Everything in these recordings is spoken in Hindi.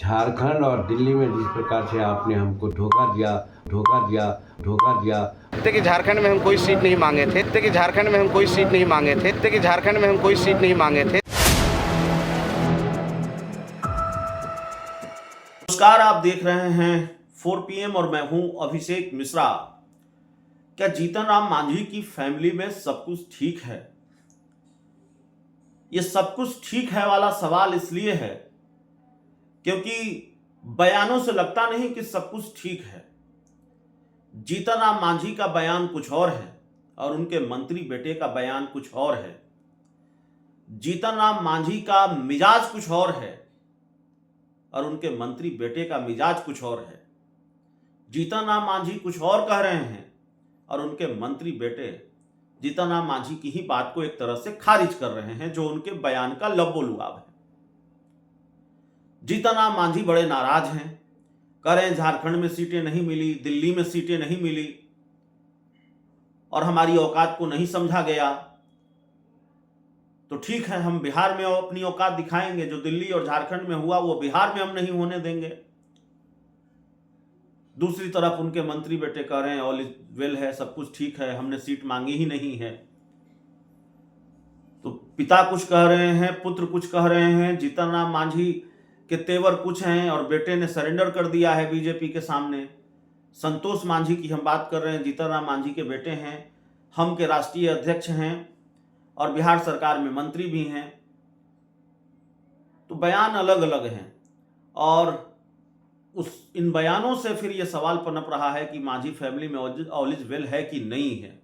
झारखंड और दिल्ली में जिस प्रकार से आपने हमको धोखा दिया। कि झारखंड में हम कोई सीट नहीं मांगे थे, नमस्कार, आप देख रहे हैं 4 PM और मैं हूं अभिषेक मिश्रा। क्या जीतन राम मांझी की फैमिली में सब कुछ ठीक है? ये सब कुछ ठीक है वाला सवाल इसलिए है क्योंकि बयानों से लगता नहीं कि सब कुछ ठीक है। जीतन राम मांझी का बयान कुछ और है और उनके मंत्री बेटे का बयान कुछ और है। जीतन राम मांझी का मिजाज कुछ और है और उनके मंत्री बेटे का मिजाज कुछ और है। जीतन राम मांझी कुछ और कह रहे हैं और उनके मंत्री बेटे जीतन राम मांझी की ही बात को एक तरह से खारिज कर रहे हैं, जो उनके बयान का लबो-लुआब है। जीतन राम मांझी बड़े नाराज हैं, कह रहे हैं झारखंड में सीटें नहीं मिली, दिल्ली में सीटें नहीं मिली और हमारी औकात को नहीं समझा गया। तो ठीक है, हम बिहार में अपनी औकात दिखाएंगे। जो दिल्ली और झारखंड में हुआ वो बिहार में हम नहीं होने देंगे। दूसरी तरफ उनके मंत्री बेटे कह रहे हैं ऑल इज वेल है, सब कुछ ठीक है, हमने सीट मांगी ही नहीं है। तो पिता कुछ कह रहे हैं, पुत्र कुछ कह रहे हैं। जीतन राम मांझी के तेवर कुछ हैं और बेटे ने सरेंडर कर दिया है बीजेपी के सामने। संतोष मांझी की हम बात कर रहे हैं, जीतन राम मांझी के बेटे हैं, हम के राष्ट्रीय अध्यक्ष हैं और बिहार सरकार में मंत्री भी हैं। तो बयान अलग अलग हैं और इन बयानों से फिर यह सवाल पनप रहा है कि मांझी फैमिली में ऑल इज वेल है कि नहीं है।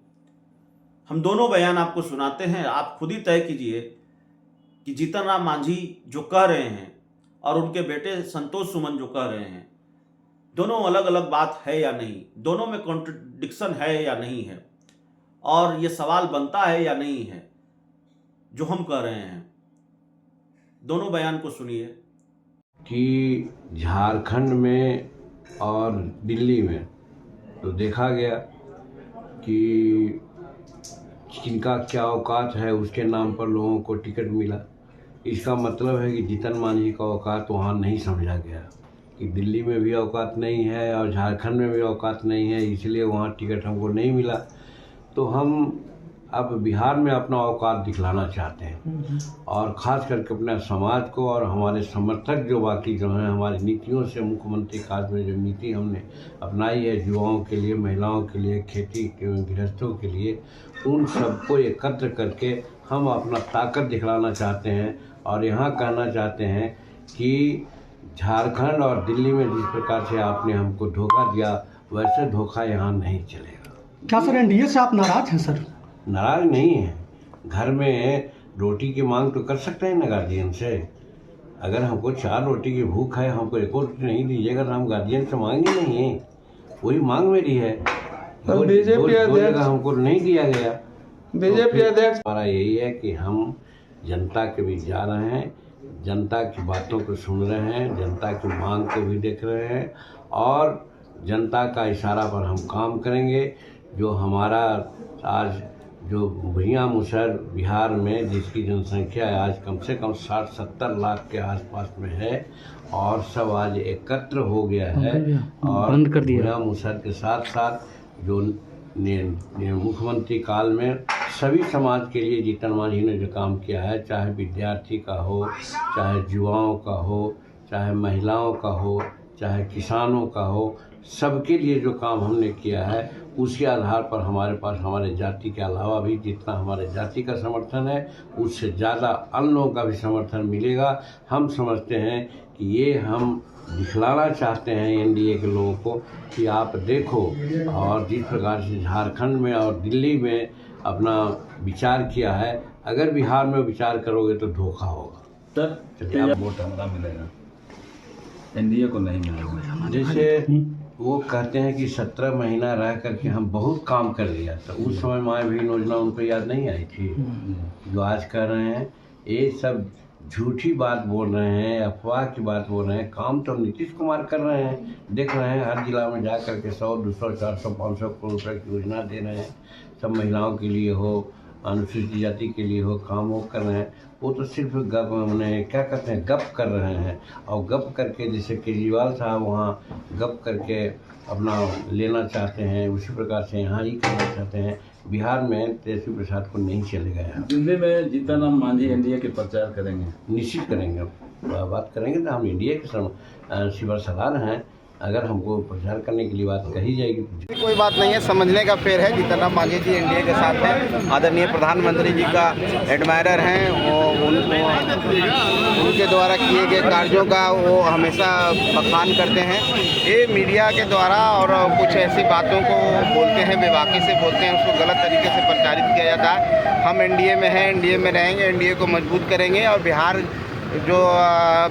हम दोनों बयान आपको सुनाते हैं, आप खुद ही तय कीजिए कि जीतन राम मांझी जो कह रहे हैं और उनके बेटे संतोष सुमन जो कह रहे हैं, दोनों अलग अलग बात है या नहीं, दोनों में कॉन्ट्रडिक्शन है या नहीं है, और ये सवाल बनता है या नहीं है जो हम कह रहे हैं। दोनों बयान को सुनिए। कि झारखंड में और दिल्ली में तो देखा गया कि किनका क्या औकात है, उसके नाम पर लोगों को टिकट मिला। इसका मतलब है कि जीतन मांझी का औकात वहाँ नहीं समझा गया कि दिल्ली में भी औकात नहीं है और झारखंड में भी औकात नहीं है, इसलिए वहाँ टिकट हमको नहीं मिला। तो हम अब बिहार में अपना औकात दिखलाना चाहते हैं और ख़ास करके अपने समाज को और हमारे समर्थक जो बाकी जो हैं, हमारी नीतियों से मुख्यमंत्री काज में जो नीति हमने अपनाई है युवाओं के लिए, महिलाओं के लिए, खेती के गृहस्थों के लिए, उन सबको एकत्र करके हम अपना ताकत दिखलाना चाहते हैं और यहाँ कहना चाहते हैं कि झारखंड और दिल्ली में जिस प्रकार से आपने हमको धोखा दिया, वैसे धोखा यहाँ नहीं चलेगा। क्या सर एनडीए से आप नाराज हैं? सर नाराज नहीं है, घर में रोटी की मांग तो कर सकते हैं ना गार्जियन से। अगर हमको 4 रोटी की भूख है, हमको 1 और रोटी नहीं दीजिएगा तो हम गार्जियन से मांगे नहीं है। वही मांग मेरी है। दो जगह हमको नहीं दिया गया। बीजेपी अध्यक्ष हमारा यही है कि हम जनता के बीच जा रहे हैं, जनता की बातों को सुन रहे हैं, जनता की मांग को भी देख रहे हैं और जनता का इशारा पर हम काम करेंगे। जो हमारा आज जो भैया मुसहर बिहार में जिसकी जनसंख्या आज कम से कम 60-70 लाख के आसपास में है और सब आज एकत्र हो गया है और भैया मुसहर के साथ साथ जो मुख्यमंत्री काल में सभी समाज के लिए जीतन मांझी ने जो काम किया है, चाहे विद्यार्थी का हो, चाहे युवाओं का हो, चाहे महिलाओं का हो, चाहे किसानों का हो, सबके लिए जो काम हमने किया है, उसके आधार पर हमारे पास हमारे जाति के अलावा भी जितना हमारे जाति का समर्थन है, उससे ज़्यादा अन्य लोगों का भी समर्थन मिलेगा। हम समझते हैं कि ये हम दिखलाना चाहते हैं एनडीए के लोगों को कि आप देखो, और जिस प्रकार से झारखंड में और दिल्ली में अपना विचार किया है, अगर बिहार में विचार करोगे तो धोखा होगा। सर वोट हमारा मिलेगा, एनडीए को नहीं मिलेगा। जैसे वो कहते हैं कि 17 महीना रह करके हम बहुत काम कर लिया, तो उस समय माँ भी योजना उनको याद नहीं आई थी। जो आज कर रहे हैं ये सब झूठी बात बोल रहे हैं, अफवाह की बात बोल रहे हैं। काम तो नीतीश कुमार कर रहे हैं, देख रहे हैं हर जिला में जा करके 100, 200, 400, 500 करोड़ रुपये की योजना दे रहे हैं। सब महिलाओं के लिए हो, अनुसूचित जाति के लिए हो, काम वो कर रहे हैं। वो तो सिर्फ गप मैंने क्या कहते हैं गप कर रहे हैं। और गप करके जैसे केजरीवाल साहब वहाँ गप करके अपना लेना चाहते हैं, उसी प्रकार से यहाँ ही करना चाहते हैं। बिहार में तेजस्वी प्रसाद को नहीं चलेगा। यहाँ दिल्ली में जीतनराम मांझी एनडीए के प्रचार करेंगे। निश्चित करेंगे, बात करेंगे तो हम इंडिया के शिवर सलार हैं। अगर हमको प्रचार करने के लिए बात कही जाएगी तो कोई बात नहीं है, समझने का फेर है। जीतनराम मांझी जी एनडीए के साथ हैं, आदरणीय प्रधानमंत्री जी का एडमायरर हैं। उनके द्वारा किए गए कार्यों का वो हमेशा बखान करते हैं। ये मीडिया के द्वारा और कुछ ऐसी बातों को बोलते हैं, बेबाकी से बोलते हैं, उसको गलत तरीके से प्रचारित किया जाता है। हम एनडीए में हैं, एनडीए में रहेंगे, एनडीए को मजबूत करेंगे और बिहार जो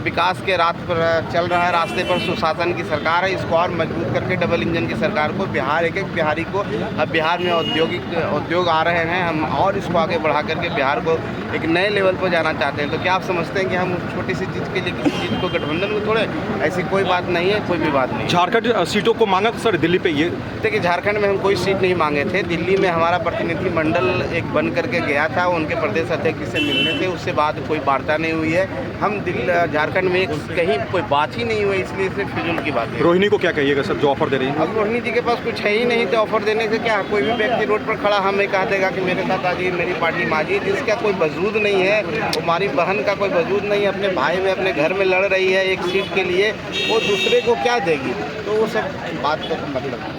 विकास के रात पर चल रहा है, रास्ते पर सुशासन की सरकार है, इसको और मजबूत करके डबल इंजन की सरकार को बिहार एक बिहारी को, अब बिहार में उद्योग आ रहे हैं, हम और इसको आगे बढ़ा करके बिहार को एक नए लेवल पर जाना चाहते हैं। तो क्या आप समझते हैं कि हम उस छोटी सी चीज़ के लिए किसी चीज़ को गठबंधन को तोड़े? ऐसी कोई बात नहीं है, कोई भी बात नहीं। झारखंड सीटों को मांगा सर दिल्ली पे? ये देखिए, झारखंड में हम कोई सीट नहीं मांगे थे। दिल्ली में हमारा प्रतिनिधिमंडल एक बन करके गया था, उनके प्रदेश अध्यक्ष से मिलने थे, उससे बाद कोई वार्ता नहीं हुई है। हम झारखंड में कहीं कोई बात ही नहीं हुई, इसलिए सिर्फ फिजूल की बात है। रोहिणी को क्या कहिएगा सर जो ऑफर दे रही है? अब रोहिणी जी के पास कुछ है ही नहीं, तो ऑफर देने से क्या? कोई भी व्यक्ति रोड पर खड़ा हमें कह देगा कि मेरे साथ आजिए, मेरी पार्टी में आजिए, जिसका कोई वजूद नहीं है, हमारी बहन का कोई वजूद नहीं है, अपने भाई में अपने घर में लड़ रही है एक सीट के लिए, वो दूसरे को क्या देगी? तो वो सब बात का मतलब